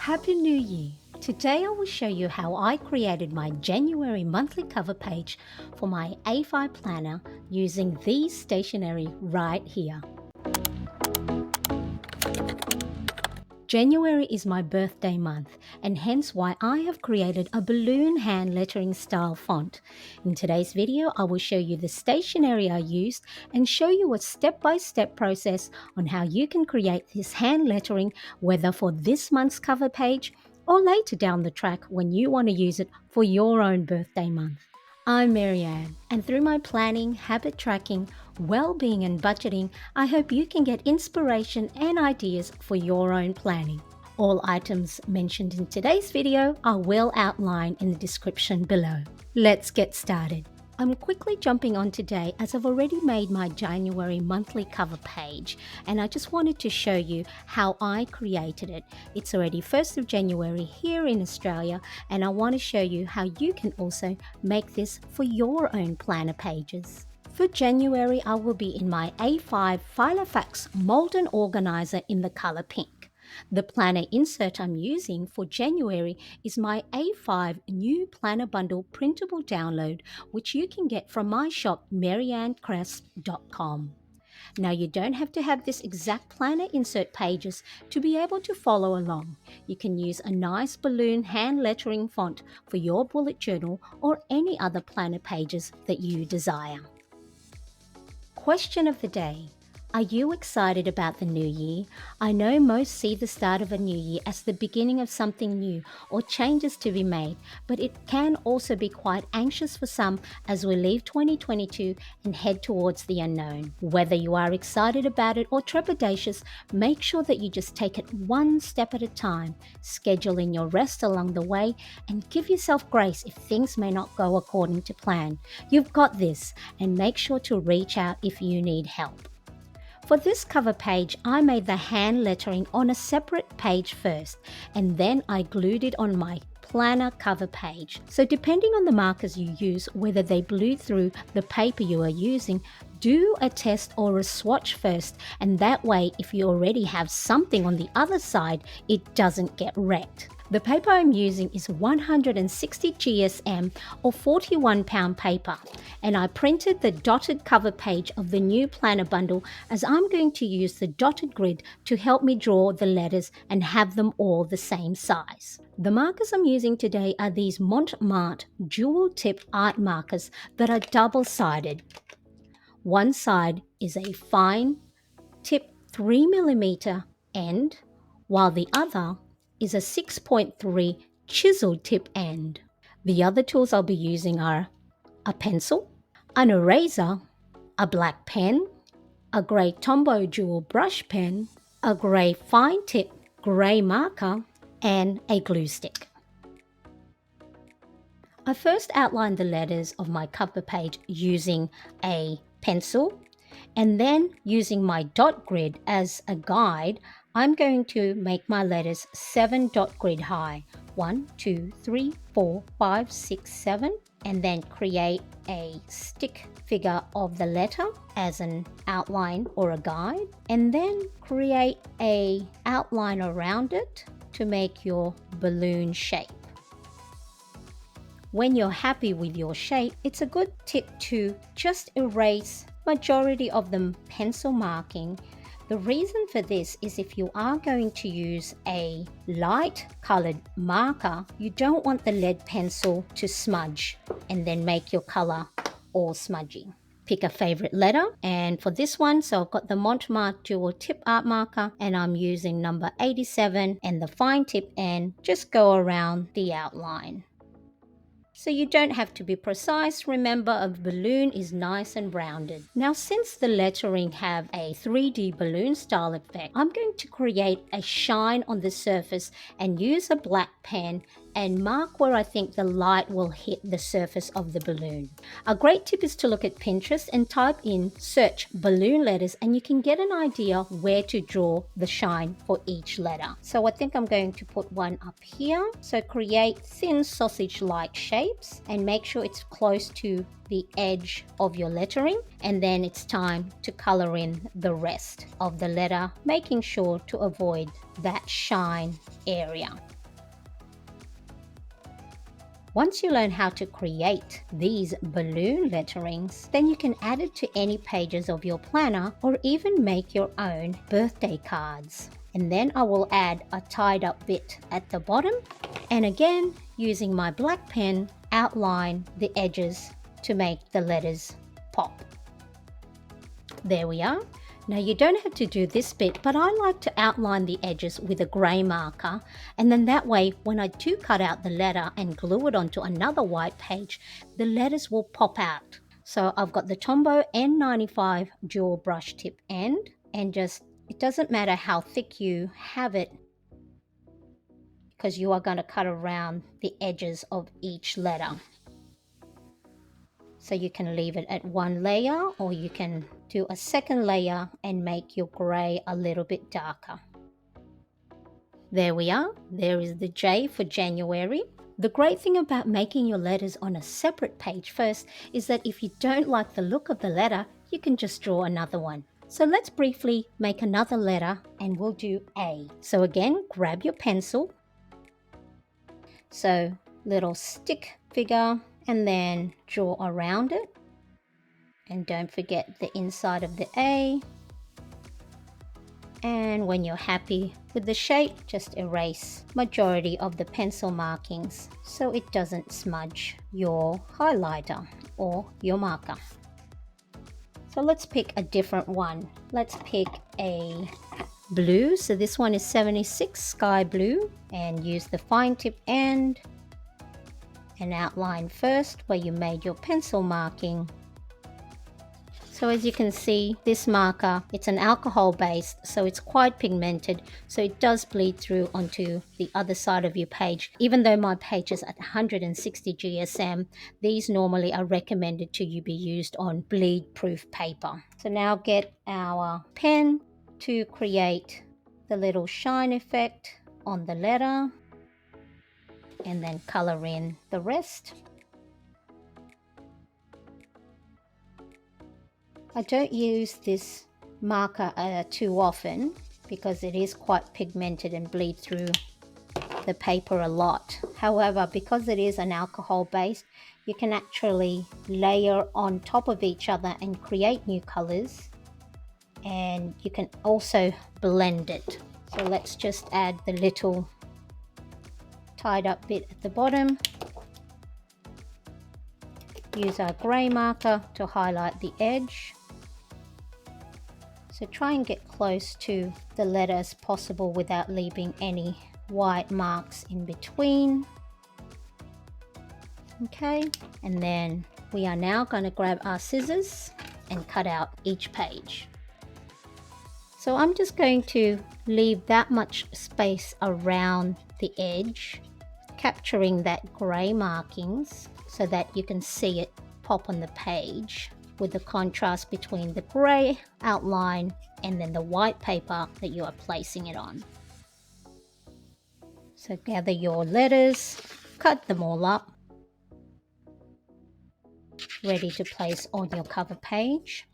Happy New Year! Today I will show you how I created my January monthly cover page for my A5 planner using these stationery right here. January is my birthday month and hence why I have created a balloon hand lettering style font. In today's video, I will show you the stationery I used and show you a step-by-step process on how you can create this hand lettering, whether for this month's cover page or later down the track when you want to use it for your own birthday month. I'm Mariane, and through my planning, habit tracking, well-being and budgeting, I hope you can get inspiration and ideas for your own planning. All items mentioned in today's video are well outlined in the description below. Let's get started. I'm quickly jumping on today as I've already made my January monthly cover page and I just wanted to show you how I created it. It's already 1st of January here in Australia and I want to show you how you can also make this for your own planner pages. For January, I will be in my A5 Filofax Molden Organizer in the color pink. The planner insert I'm using for January is my A5 New Planner Bundle printable download, which you can get from my shop mariannecresp.com. Now you don't have to have this exact planner insert pages to be able to follow along. You can use a nice balloon hand lettering font for your bullet journal or any other planner pages that you desire. Question of the day. Are you excited about the new year? I know most see the start of a new year as the beginning of something new or changes to be made, but it can also be quite anxious for some as we leave 2022 and head towards the unknown. Whether you are excited about it or trepidatious, make sure that you just take it one step at a time, schedule in your rest along the way, and give yourself grace if things may not go according to plan. You've got this, and make sure to reach out if you need help. For this cover page, I made the hand lettering on a separate page first, and then I glued it on my planner cover page. So depending on the markers you use, whether they bleed through the paper you are using, do a test or a swatch first, and that way if you already have something on the other side, it doesn't get wrecked. The paper I'm using is 160 GSM or 41 pound paper, and I printed the dotted cover page of the new planner bundle as I'm going to use the dotted grid to help me draw the letters and have them all the same size. The markers I'm using today are these Montmartre dual tip art markers that are double-sided. One side is a fine tip 3mm end, while the other is a 6.3 chisel tip end. The other tools I'll be using are a pencil, an eraser, a black pen, a grey Tombow dual brush pen, a grey fine tip grey marker, and a glue stick. I first outlined the letters of my cover page using a pencil, and then using my dot grid as a guide, I'm going to make my letters 7 dot grid high. 1, 2, 3, 4, 5, 6, 7, and then create a stick figure of the letter as an outline or a guide, and then create a outline around it to make your balloon shape. When you're happy with your shape, it's a good tip to just erase majority of the pencil marking. The reason for this is if you are going to use a light colored marker, you don't want the lead pencil to smudge and then make your color all smudgy. Pick a favorite letter, and for this one, so I've got the Montmartre dual tip art marker and I'm using number 87 and the fine tip end, just go around the outline. So you don't have to be precise. Remember, a balloon is nice and rounded. Now, since the lettering have a 3D balloon style effect, I'm going to create a shine on the surface and use a black pen and mark where I think the light will hit the surface of the balloon. A great tip is to look at Pinterest and type in search balloon letters and you can get an idea where to draw the shine for each letter. So I think I'm going to put one up here. So create thin sausage-like shapes and make sure it's close to the edge of your lettering, and then it's time to color in the rest of the letter, making sure to avoid that shine area. Once you learn how to create these balloon letterings, then you can add it to any pages of your planner or even make your own birthday cards. And then I will add a tied up bit at the bottom, and again, using my black pen, outline the edges to make the letters pop. There we are. Now you don't have to do this bit, but I like to outline the edges with a grey marker, and then that way when I do cut out the letter and glue it onto another white page, the letters will pop out. So I've got the Tombow N95 dual brush tip end, and just, it doesn't matter how thick you have it, because you are going to cut around the edges of each letter. So you can leave it at one layer, or you can do a second layer and make your grey a little bit darker. There we are. There is the J for January. The great thing about making your letters on a separate page first is that if you don't like the look of the letter, you can just draw another one. So let's briefly make another letter, and we'll do A. So again, grab your pencil. So little stick figure, and then draw around it, and don't forget the inside of the A. And when you're happy with the shape, just erase majority of the pencil markings so it doesn't smudge your highlighter or your marker. So let's pick a different one. Let's pick a blue. So this one is 76 sky blue, and use the fine tip end and outline first where you made your pencil marking. So as you can see, this marker, it's an alcohol based, so it's quite pigmented, so it does bleed through onto the other side of your page. Even though my page is at 160 GSM, these normally are recommended to you be used on bleed proof paper. So now get our pen to create the little shine effect on the letter, and then color in the rest. I don't use this marker too often because it is quite pigmented and bleed through the paper a lot. However, because it is an alcohol base, you can actually layer on top of each other and create new colors, and you can also blend it. So let's just add the little tied up bit at the bottom. Use our grey marker to highlight the edge. So try and get close to the letter as possible without leaving any white marks in between. Okay, and then we are now going to grab our scissors and cut out each page. So I'm just going to leave that much space around the edge, capturing that grey markings so that you can see it pop on the page, with the contrast between the grey outline and then the white paper that you are placing it on. So gather your letters, cut them all up, ready to place on your cover page.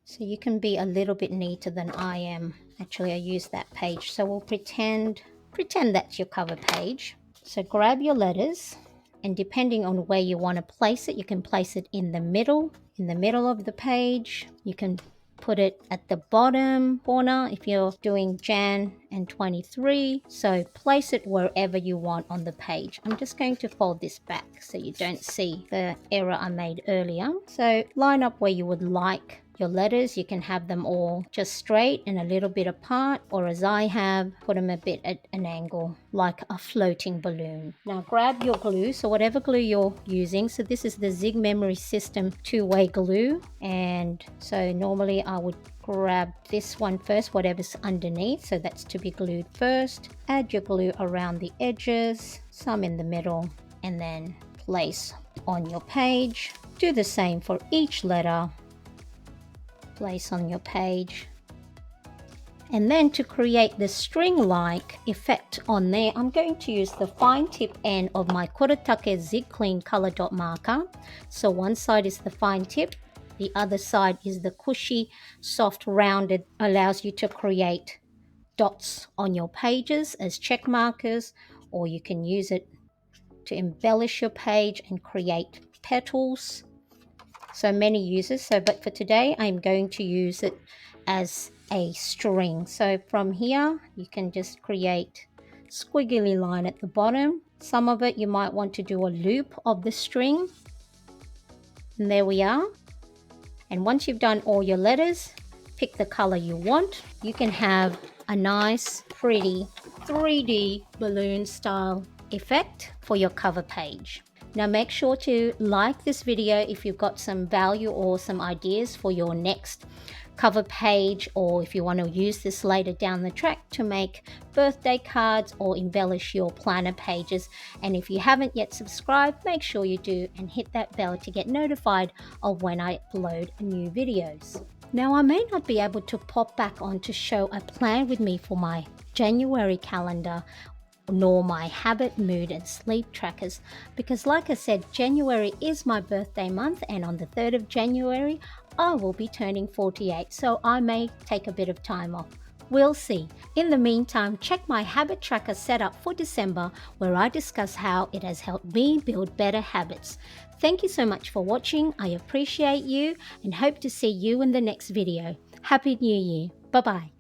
So you can be a little bit neater than I am. Actually, I use that page, so we'll pretend that's your cover page. So grab your letters, and depending on where you want to place it, you can place it in the middle of the page. You can put it at the bottom corner if you're doing Jan and 23. So place it wherever you want on the page. I'm just going to fold this back so you don't see the error I made earlier. So line up where you would like your letters. You can have them all just straight and a little bit apart, or as I have, put them a bit at an angle like a floating balloon. Now grab your glue, so whatever glue you're using. So this is the Zig Memory System 2-way glue, and so normally I would grab this one first, whatever's underneath, so that's to be glued first. Add your glue around the edges, some in the middle, and then place on your page. Do the same for each letter. Place on your page, and then to create the string-like effect on there, I'm going to use the fine tip end of my Kuretake Zig Clean color dot marker. So one side is the fine tip, the other side is the cushy, soft, rounded, allows you to create dots on your pages as check markers, or you can use it to embellish your page and create petals. So many uses. But for today, I'm going to use it as a string. So from here, you can just create squiggly line at the bottom. Some of it you might want to do a loop of the string. And there we are. And once you've done all your letters, pick the color you want. You can have a nice, pretty 3D balloon style effect for your cover page. Now make sure to like this video if you've got some value or some ideas for your next cover page, or if you want to use this later down the track to make birthday cards or embellish your planner pages. And if you haven't yet subscribed, make sure you do and hit that bell to get notified of when I upload new videos. Now I may not be able to pop back on to show a plan with me for my January calendar, nor my habit, mood and sleep trackers, because like I said, January is my birthday month, and on the 3rd of January I will be turning 48, so I may take a bit of time off. We'll see. In the meantime, check my habit tracker set up for December, where I discuss how it has helped me build better habits. Thank you so much for watching. I appreciate you and hope to see you in the next video. Happy New Year. Bye bye.